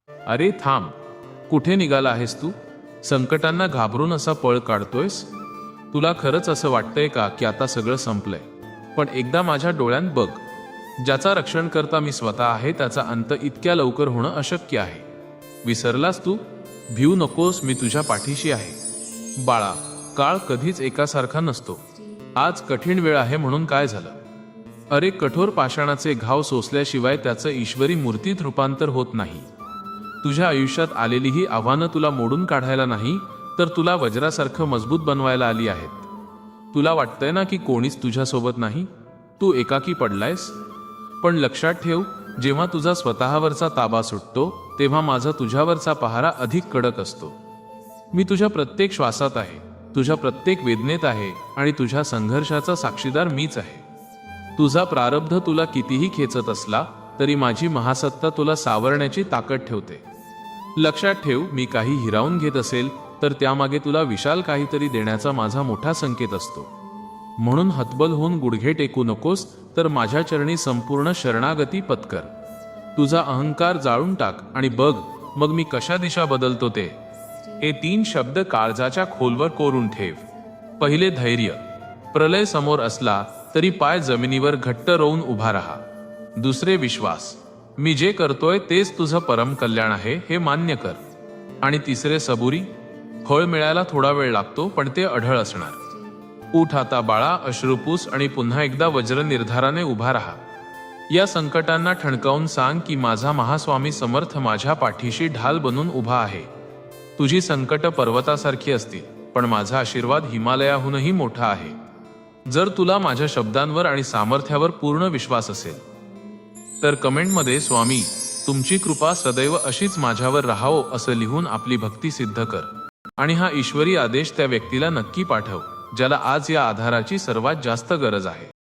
अरे थांब, कुठे निघाला आहेस तू? संकटांना घाबरून असा पळ काढतोयस? तुला खरंच असं वाटतंय का की आता सगळं संपलंय? पण एकदा माझ्या डोळ्यात बघ, ज्याचा रक्षण करता मी स्वतः आहे त्याचा अंत इतक्या लवकर होणं अशक्य आहे. विसरलास तू? भिऊ नकोस, मी तुझ्या पाठीशी आहे. बाळा, काळ कधीच एकासारखा नसतो. आज कठीण वेळ आहे म्हणून काय झालं? अरे, कठोर पाषाणाचे घाव सोसल्याशिवाय त्याचं ईश्वरी मूर्तीत रूपांतर होत नाही. तुझ्या आयुष्यात आलेली ही आव्हानं तुला मोडून काढायला नाही, तर तुला वज्रासारखं मजबूत बनवायला आली आहेत. तुला वाटतंय ना की कोणीच तुझ्यासोबत नाही, तू एकाकी पडलायस. पण लक्षात ठेव, जेव्हा तुझा स्वतःवरचा ताबा सुटतो तेव्हा माझा तुझ्यावरचा पहारा अधिक कडक असतो. मी तुझ्या प्रत्येक श्वासात आहे, तुझ्या प्रत्येक वेदनेत आहे आणि तुझ्या संघर्षाचा साक्षीदार मीच आहे. तुझा प्रारब्ध तुला कितीही खेचत असला तरी माझी महासत्ता तुला सावरण्याची ताकद ठेवते. लक्षात ठेव, मी काही हिरावून घेत असेल तर त्यामागे तुला विशाल काहीतरी देण्याचा माझा मोठा संकेत असतो. म्हणून हतबल होऊन गुडघे टेकू नकोस, तर माझ्या चरणी संपूर्ण शरणागती पत्कर. तुझा अहंकार जाळून टाक आणि बघ मग मी कशा दिशा बदलतो ते. हे 3 शब्द काळजाच्या खोलवर कोरून ठेव. पहिले, धैर्य. प्रलय समोर असला तरी पाय जमिनीवर घट्ट रोवून उभा राहा. दुसरे, विश्वास. मी जे करतोय तेच तुझं परम कल्याण आहे हे मान्य कर. आणि तिसरे, सबुरी. फळ मिळायला थोडा वेळ लागतो पण ते अढळ असणार. उठ आता बाळा, अश्रुपूस आणि पुन्हा एकदा वज्र निर्धाराने उभा राहा. या संकटांना ठणकावून सांग की माझा महास्वामी समर्थ माझ्या पाठीशी ढाल बनून उभा आहे. तुझी संकट पर्वतासारखी असतील, पण माझा आशीर्वाद हिमालयाहूनही मोठा आहे. जर तुला माझ्या शब्दांवर आणि सामर्थ्यावर पूर्ण विश्वास असेल तर कमेंटमध्ये स्वामी तुमची कृपा सदैव अशीच माझ्यावर राहावो असं लिहून आपली भक्ती सिद्ध कर. आणि हा ईश्वरी आदेश त्या व्यक्तीला नक्की पाठव ज्याला आज या आधाराची सर्वात जास्त गरज आहे.